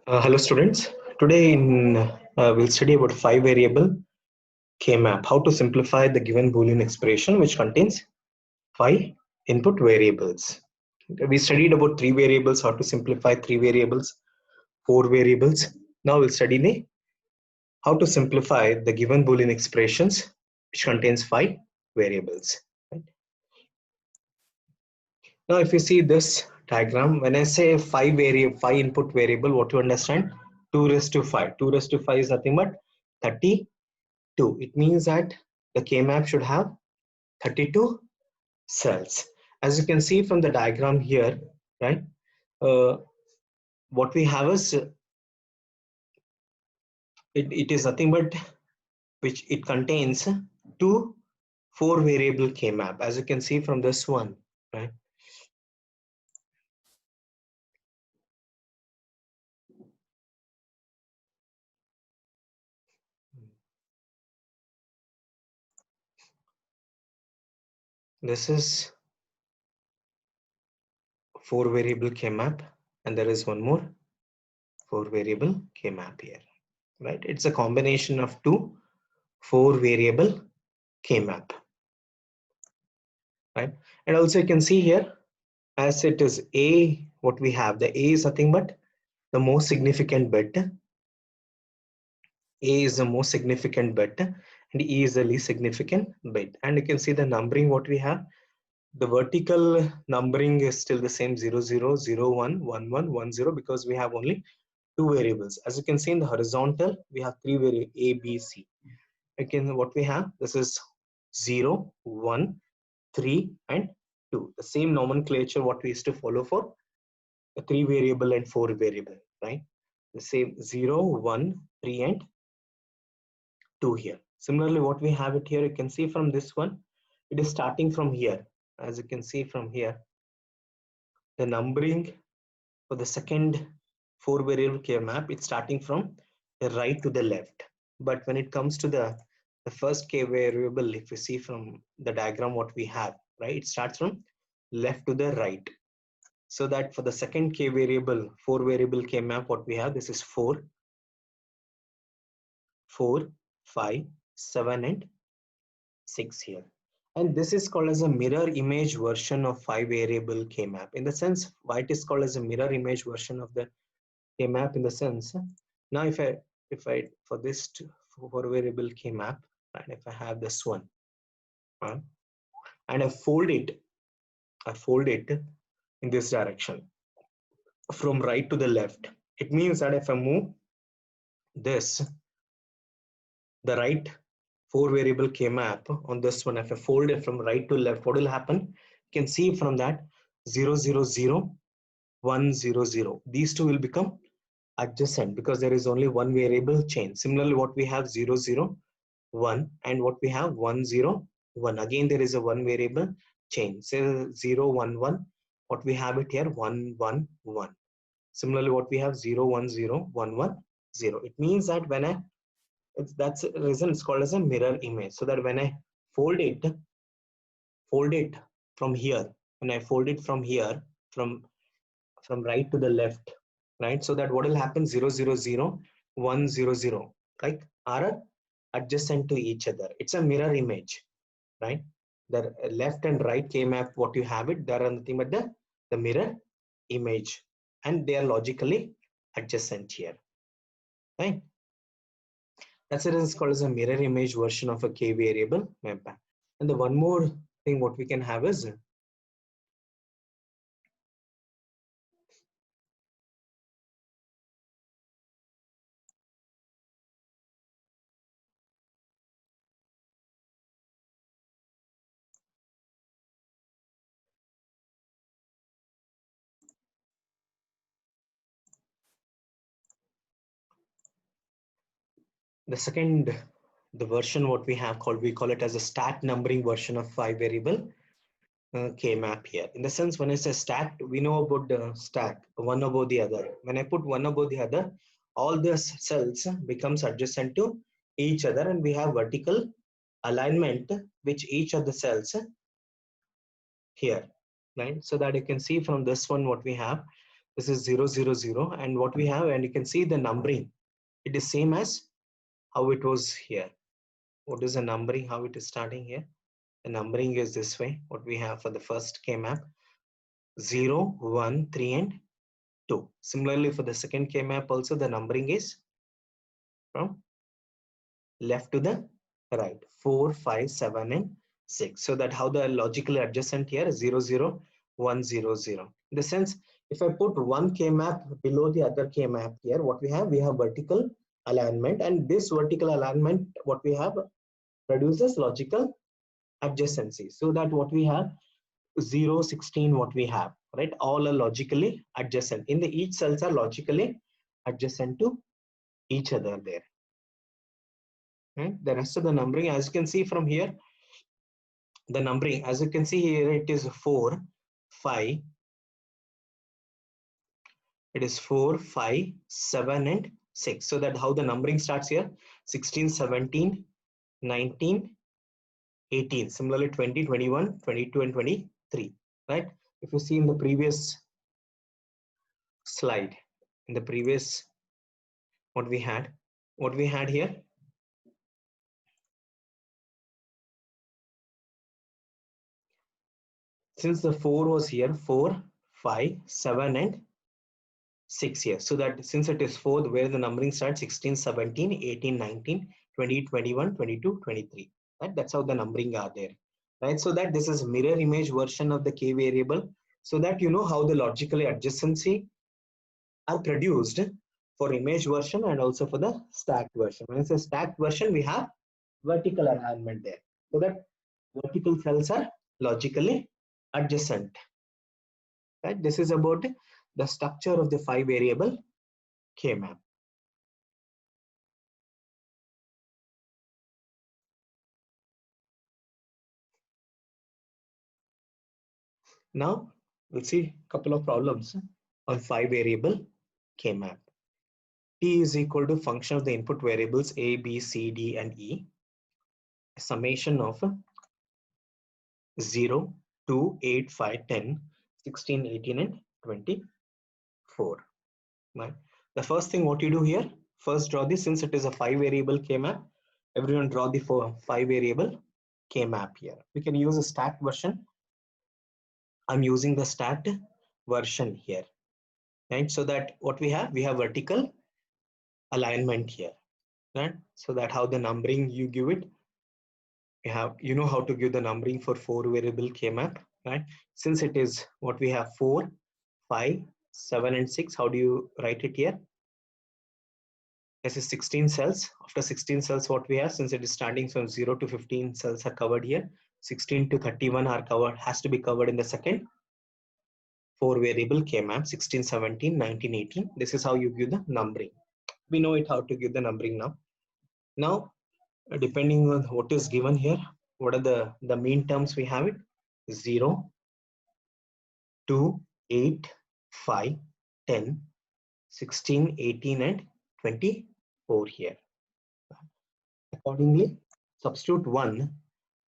Hello students. Today we'll study about 5 variable K-map, how to simplify the given Boolean expression which contains 5 input variables. We studied about 3 variables, how to simplify 3 variables, 4 variables. Now we'll study the how to simplify the given Boolean expressions which contains 5 variables. Right? Now if you see this diagram, when I say 5 input variable, what you understand? 2 raised to 5. 2 raised to 5 is nothing but 32. It means that the K-map should have 32 cells. As you can see from the diagram here, right? Uh, what we have is it is nothing but which it contains two 4 variable K-map. As you can see from this one, right? This is 4 variable K-map, and there is one more 4 variable K-map here, right? It's a combination of two 4 variable K-map, right? And also you can see here, as it is A, what we have, the A is nothing but the most significant bit. A is the most significant bit and E is the least significant bit. And you can see the numbering what we have. The vertical numbering is still the same 0, 0, 0, 1, 1, 1, 1, 0 because we have only two variables. As you can see in the horizontal, we have three variables A, B, C. Again, what we have, this is 0, 1, 3, and 2. The same nomenclature what we used to follow for a 3 variable and 4 variable, right? The same 0, 1, 3, and 2 here. Similarly, what we have it here, you can see from this one, it is starting from here. As you can see from here, the numbering for the second 4 variable K map, it's starting from the right to the left. But when it comes to the first K variable, if you see from the diagram what we have, right, it starts from left to the right. So that for the second K variable, 4 variable K map, what we have, this is 4, 4, 5, 7, and 6 here. And this is called as a mirror image version of 5 variable K map. In the sense, why it is called as a mirror image version of the K map in the sense, now if I for this 4 variable K map, and if I have this one, and I fold it in this direction from right to the left. It means that if I move this, the right 4 variable K map on this one, if I fold it from right to left, what will happen? You can see from that 0, 0, 0, 1, 0, 0. These two will become adjacent because there is only one variable change. Similarly, what we have 0, 0, 1 and what we have 1, 0, 1. Again, there is a one variable change. Say 0, 1, 1. What we have it here 1, 1, 1. Similarly, what we have 0, 1, 0, 1, 1, 0. It means that when that's the reason it's called as a mirror image. So that when I fold it from here, when I fold it from here, from right to the left, right? So that what will happen 0, 0, 0, 1, 0, 0, like are adjacent to each other. It's a mirror image, right? The left and right K map, what you have it, there are nothing but the mirror image, and they are logically adjacent here, right? That's it is called as a mirror image version of a K variable map. And the one more thing what we can have is the second, the version what we have called, we call it as a stat numbering version of 5 variable K map here. In the sense, when I say stacked, we know about the stack, one above the other. When I put one above the other, all the cells becomes adjacent to each other, and we have vertical alignment which each of the cells here, right? So that you can see from this one what we have. This is 0, 0, 0. And what we have, and you can see the numbering. It is same as how it was here. What is the numbering? How it is starting here? The numbering is this way. What we have for the first K-map, 0, 1, 3, and 2. Similarly, for the second K-map also, the numbering is from left to the right, 4, 5, 7, and 6. So that how the logically adjacent here is 0, 0, 1, 0, 0. In the sense, if I put one K-map below the other K-map here, what we have vertical alignment, and this vertical alignment, what we have produces logical adjacency. So that what we have 0, 16, what we have, right? All are logically adjacent. In the each cells are logically adjacent to each other there. Right? The rest of the numbering, as you can see from here, the numbering, as you can see here, it is 4, 5. It is 4, 5, 7, and 6. So that how the numbering starts here, 16, 17, 19, 18. Similarly, 20, 21, 22, and 23. Right? If you see in the previous slide, in the previous, what we had here, since the 4 was here, 4, 5, 7, and 6 here. So that since it is 4, where the numbering starts, 16, 17, 18, 19, 20, 21, 22, 23. Right? That's how the numbering are there. Right? So that this is mirror image version of the K variable. So that you know how the logical adjacency are produced for image version and also for the stacked version. When it's a stacked version, we have vertical alignment there. So that vertical cells are logically adjacent. Right? This is about the structure of the 5 variable K-map. Now we'll see a couple of problems on 5 variable K-map. T is equal to function of the input variables A, B, C, D, and E. Summation of 0, 2, 8, 5, 10, 16, 18, and 24. Right. The first thing what you do here, first draw this, since it is a 5 variable K-map, everyone draw the 5 variable K-map here. We can use a stacked version. I'm using the stacked version here. Right. So that what we have vertical alignment here. Right. So that how the numbering you give it, you know how to give the numbering for 4 variable K-map. Right. Since it is what we have 4, 5, 7, and 6, how do you write it here? This is 16 cells. After 16 cells, what we have, since it is starting from 0 to 15 cells are covered here, 16 to 31 are covered, has to be covered in the second 4 variable K-map, 16, 17, 19, 18. This is how you give the numbering. We know it how to give the numbering now. Now, depending on what is given here, what are the mean terms we have it? 0, 2, 8, 5, 10, 16, 18, and 24 here. Accordingly, substitute 1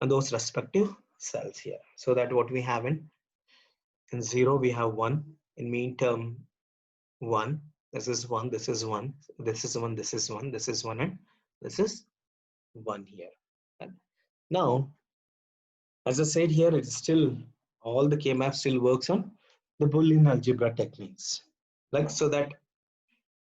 on those respective cells here. So that what we have in 0, we have 1, in mean term 1, this is 1, this is 1, this is 1, this is 1, this is 1, and this is 1 here. And now, as I said here, it's still, all the K-map still works on the Boolean algebra techniques. Like, so that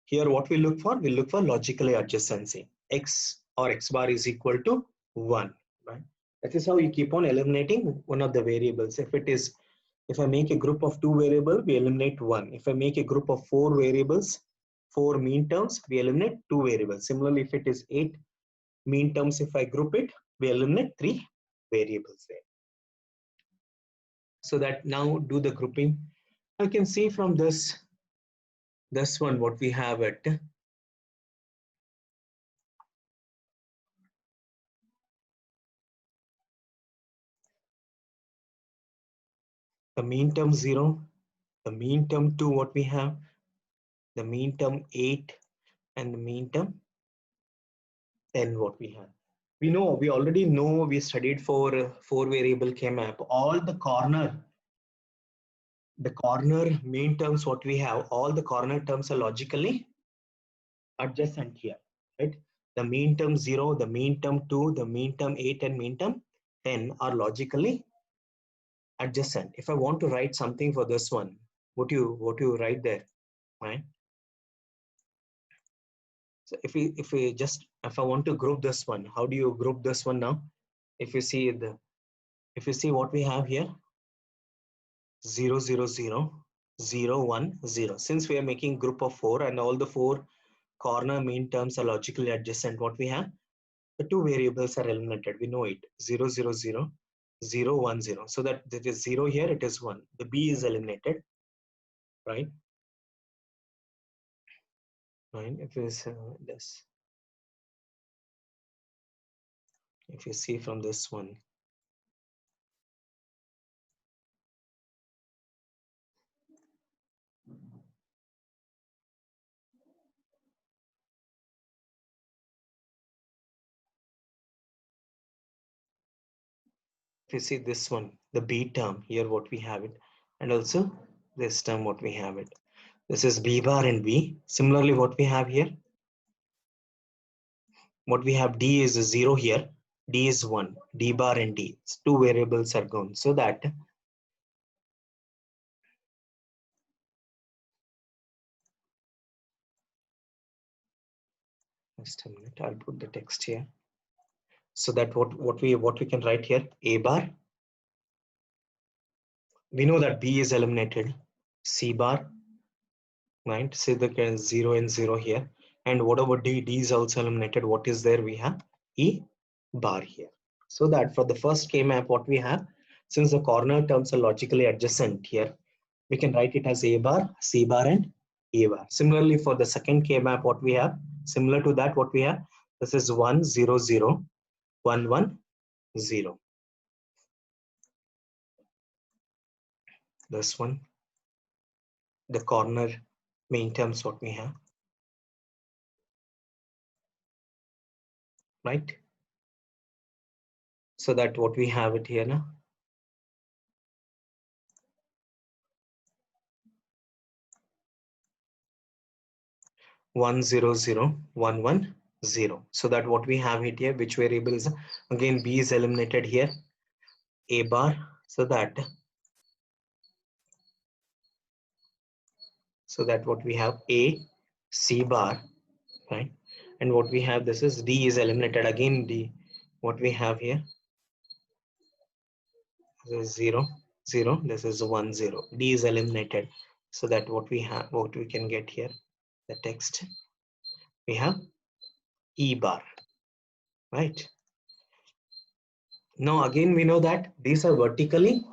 here what we look for logically adjacency. X or X bar is equal to 1, right? That is how you keep on eliminating one of the variables. If I make a group of 2 variables, we eliminate 1. If I make a group of 4 variables, 4 mean terms, we eliminate 2 variables. Similarly, if it is 8 mean terms, if I group it, we eliminate 3 variables there. So that now do the grouping. I can see from this one what we have at the mean term 0, the mean term 2, what we have, the mean term 8, and the mean term 10, what we have. We already know, we studied for 4 variable K-map. All the corner the corner main terms what we have, all the corner terms are logically adjacent here, right? The mean term 0, the mean term 2, the mean term 8 and mean term 10 are logically adjacent. If I want to write something for this one, what do you write there, right? So if I want to group this one, how do you group this one now? If you see what we have here, 0 0 0 0 1 0. Since we are making group of 4 and all the 4 corner mean terms are logically adjacent, what we have, the 2 variables are eliminated. We know it, 0 0 0 0 1 0. So that it is 0 here, it is 1. The b is eliminated, right? Right. If it's this, if you see from this one, if you see this one, the b term here, what we have it, and also this term what we have it. This is b bar and b. Similarly, what we have here, what we have, d is a 0 here, d is 1, d bar and d. It's 2 variables are gone. So that just a minute, I'll put the text here. So that what we can write here, a bar. We know that b is eliminated, c bar, right? Say the 0 and 0 here, and whatever d is also eliminated. What is there? We have e bar here. So that for the first K map, what we have, since the corner terms are logically adjacent here, we can write it as a bar, c bar, and a bar. Similarly, for the second K map, what we have, similar to that, what we have, this is 1 0 0 1 1 0. This one, the corner main terms what we have, right? So that what we have it here now, 1 0 0 1 1 0. So that what we have it here, which variable is, again b is eliminated here, a bar. So that what we have, a c bar, right? And what we have, this is d is eliminated, again d. What we have here, this is 0 0, this is 1 0, d is eliminated. So that what we have, what we can get here, the text, we have e bar, right? Now again we know that these are vertically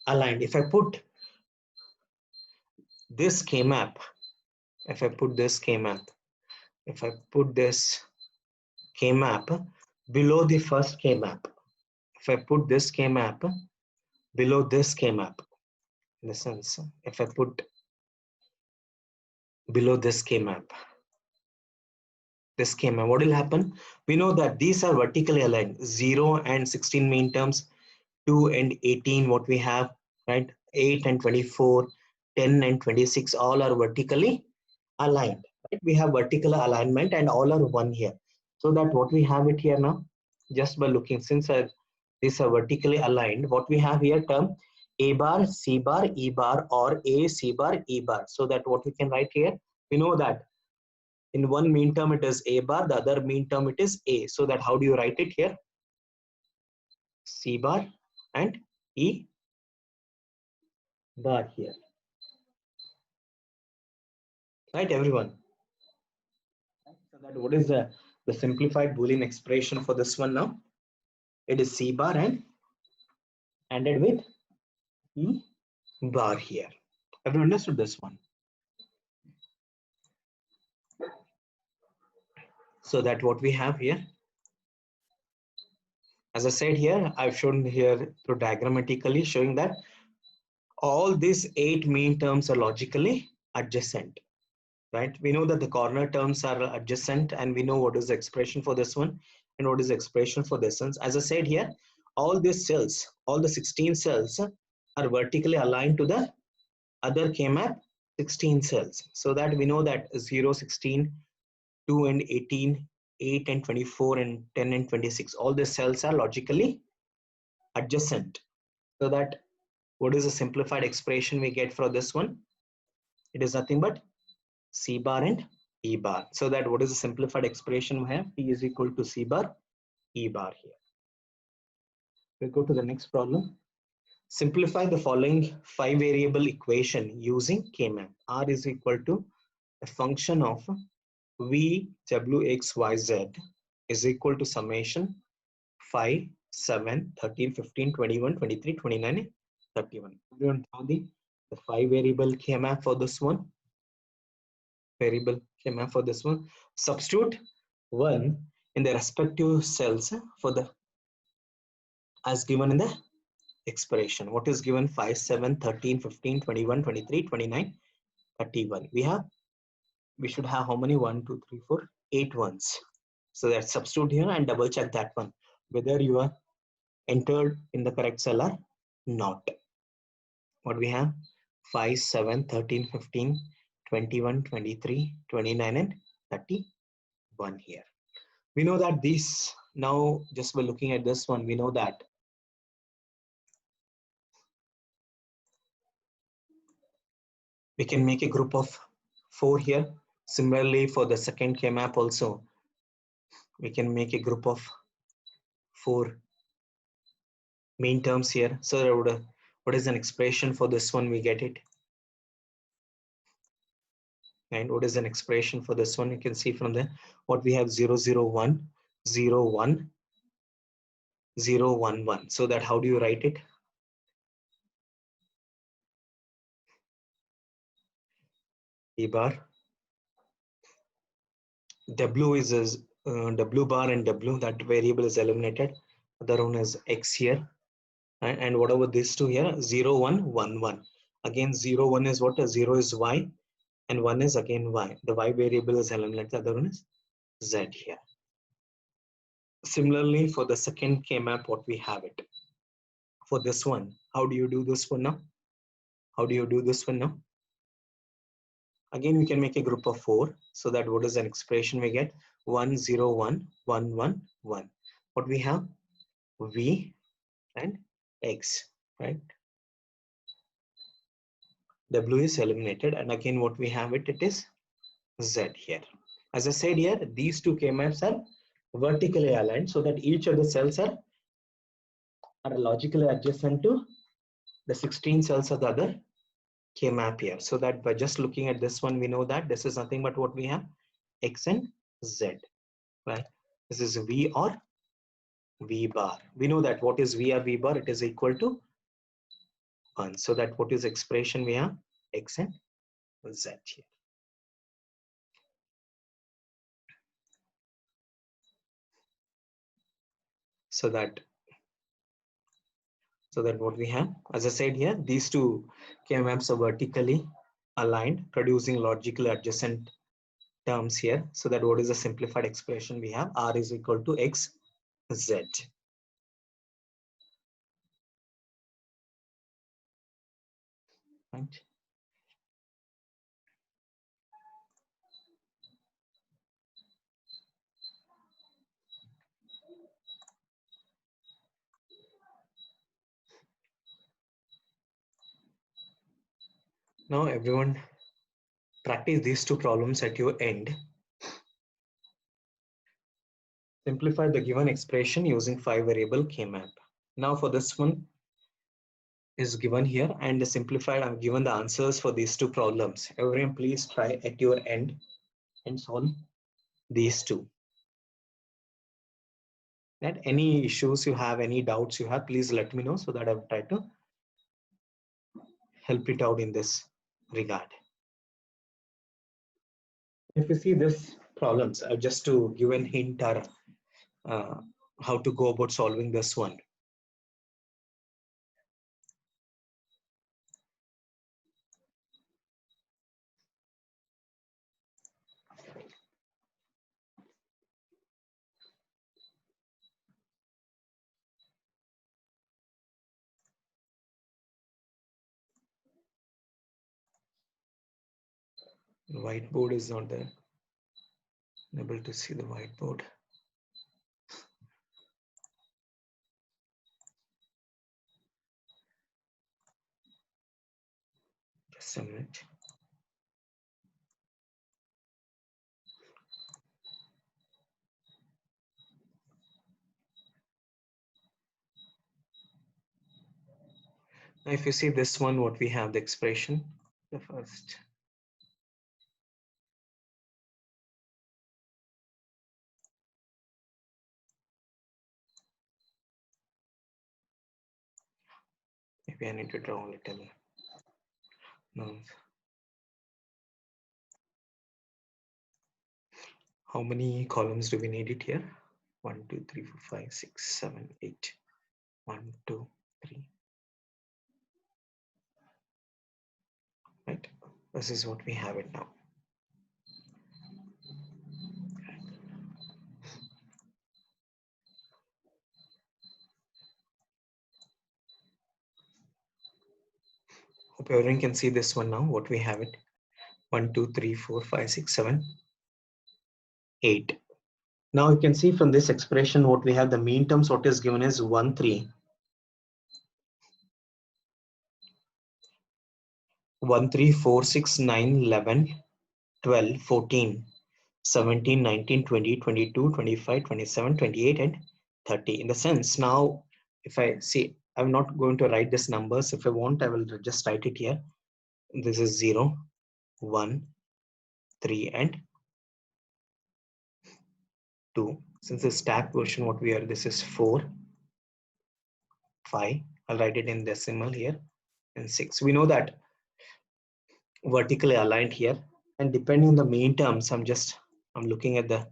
aligned. If I put this K map, if I put this K map, if I put this K map below the first K map, if I put this K map below this K map, in the sense, if I put below this K map, what will happen? We know that these are vertically aligned, 0 and 16 mean terms, 2 and 18, what we have, right? 8 and 24, 10 and 26, all are vertically aligned, right? We have vertical alignment and all are one here. So that what we have it here now, just by looking, since these are vertically aligned, what we have here, term a bar, c bar, e bar, or a, c bar, e bar. So that what we can write here, we know that in one mean term it is a bar, the other mean term it is a. So that how do you write it here? C bar and e bar here, right, everyone? So that what is the simplified Boolean expression for this one now? It is C bar and ended with E bar here. Have you understood this one? So that what we have here, as I said here, I've shown here through diagrammatically showing that all these 8 mean terms are logically adjacent, right? We know that the corner terms are adjacent and we know what is the expression for this one and what is the expression for this one. As I said here, all these cells, all the 16 cells are vertically aligned to the other K-map 16 cells. So that we know that 0, 16, 2 and 18, 8 and 24 and 10 and 26, all the cells are logically adjacent. So that what is the simplified expression we get for this one? It is nothing but C bar and E bar. So that what is the simplified expression we have? P is equal to C bar, E bar here. We go to the next problem. Simplify the following 5 variable equation using K-map. R is equal to a function of V W X Y Z is equal to summation 5, 7, 13, 15, 21, 23, 29, 31. Everyone know the 5 variable K-map for this one. Variable K-map for this one. Substitute 1 in the respective cells for the as given in the expression. What is given? 5, 7, 13, 15, 21, 23, 29, 31. We should have how many? 1, 2, 3, 4, 8 ones. So that substitute here and double check that one whether you are entered in the correct cell or not. What we have? 5, 7, 13, 15, 21, 23, 29 and 31 here. We know that these now just by looking at this one, we know that we can make a group of 4 here. Similarly, for the second K-map also, we can make a group of 4 main terms here. So what is an expression for this one? We get it. And what is an expression for this one? You can see from there what we have: 0, 0, 1, 0, 1, 0, 1, 1. So that how do you write it? E bar. W is W bar and W, that variable is eliminated. Other one is X here. And whatever these two here, 0, 1, 1, 1. Again, 0, 1 is what? 0 is Y and 1 is again Y. The Y variable is eliminated. The other one is Z here. Similarly, for the second K-map, what we have it. For this one, how do you do this one now? How do you do this one now? Again, we can make a group of 4. So that what is an expression we get? 1, 0, 1, 1, 1, 1. What we have? V and X, right? W is eliminated, and again what we have it is Z here. As I said here, these two K-maps are vertically aligned so that each of the cells are logically adjacent to the 16 cells of the other K-map here. So that by just looking at this one, we know that this is nothing but what we have, X and Z, right? This is V or V bar. We know that what is V or V bar? It is equal to 1. So that what is expression we have? X and Z here. So that what we have, as I said here, these two K-maps are vertically aligned, producing logically adjacent terms here. So that what is the simplified expression we have? R is equal to X, Z. Right. Now everyone practice these two problems at your end. Simplify the given expression using 5 variable K-map. Now for this one is given here and the simplified, I've given the answers for these two problems. Everyone please try at your end and solve these two. And any issues you have, any doubts you have, please let me know so that I'll try to help it out in this regard. If you see this problems, just to give an hint or how to go about solving this one. The whiteboard is not there. Unable to see the whiteboard. Just a minute. Now if you see this one, what we have the expression, the first. Maybe I need to draw a little. No. How many columns do we need it here? 1, 2, 3, 4, 5, 6, 7, 8. 1, 2, 3. Right. This is what we have it now. Hope everyone can see this one now. What we have it. 1, 2, 3, 4, 5, 6, 7, 8. Now you can see from this expression what we have, the mean terms what is given is 1, 3. 1, 3, 4, 6, 9, 11, 12, 14, 17, 19, 20, 22, 25, 27, 28, and 30. In the sense, now if I see, I'm not going to write these numbers. If I want, I will just write it here. This is 0, 1, 3, and 2. Since the stack version, what we are, this is 4, 5. I'll write it in decimal here, and 6. We know that vertically aligned here, and depending on the mean terms, I'm looking at the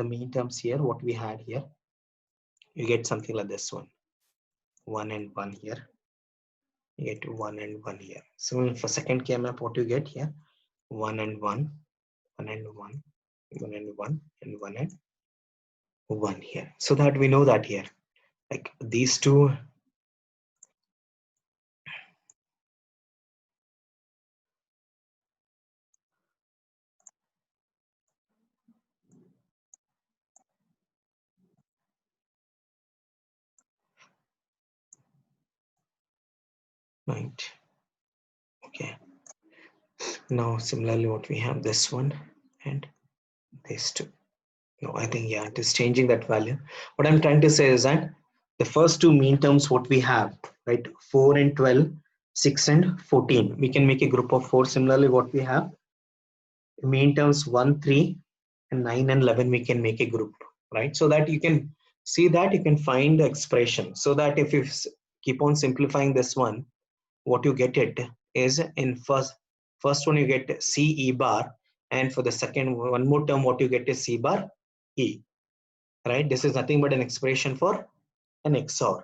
mean terms here, what we had here. You get something like this one, 1 and 1 here. You get 1 and 1 here. So for second K-map, what you get here, 1 and 1, 1 and 1, 1 and 1, and 1 and 1 here. So that we know that here, like these two. Right. Okay. Now similarly, what we have, this one and these two. No, I think, yeah, it is changing that value. What I'm trying to say is that the first two mean terms what we have, right, 4 and 12, 6 and 14, we can make a group of 4. Similarly, what we have, mean terms 1, 3, and 9 and 11, we can make a group, right? So that you can see that you can find the expression. So that if you keep on simplifying this one, what you get it is in first one you get C E bar, and for the second one more term what you get is C bar E, right? This is nothing but an expression for an XOR,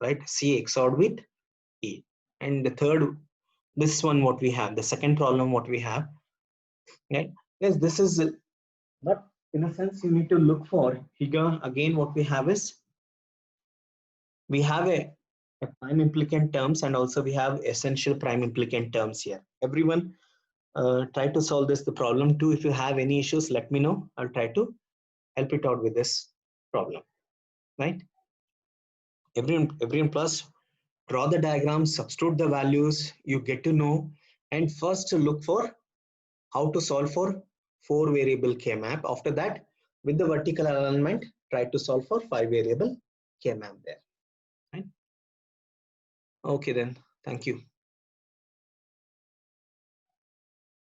right? C XORed with E. And the third, this one what we have, the second problem what we have, right? Yes, this is, but in a sense you need to look for here again. What we have is, we have a prime implicant terms, and also we have essential prime implicant terms here. Everyone try to solve this the problem too. If you have any issues, let me know. I'll try to help it out with this problem, right? Everyone plus draw the diagram, substitute the values, you get to know, and first to look for how to solve for 4 variable K-map. After that, with the vertical alignment, try to solve for 5 variable K-map there, right? Okay then, thank you.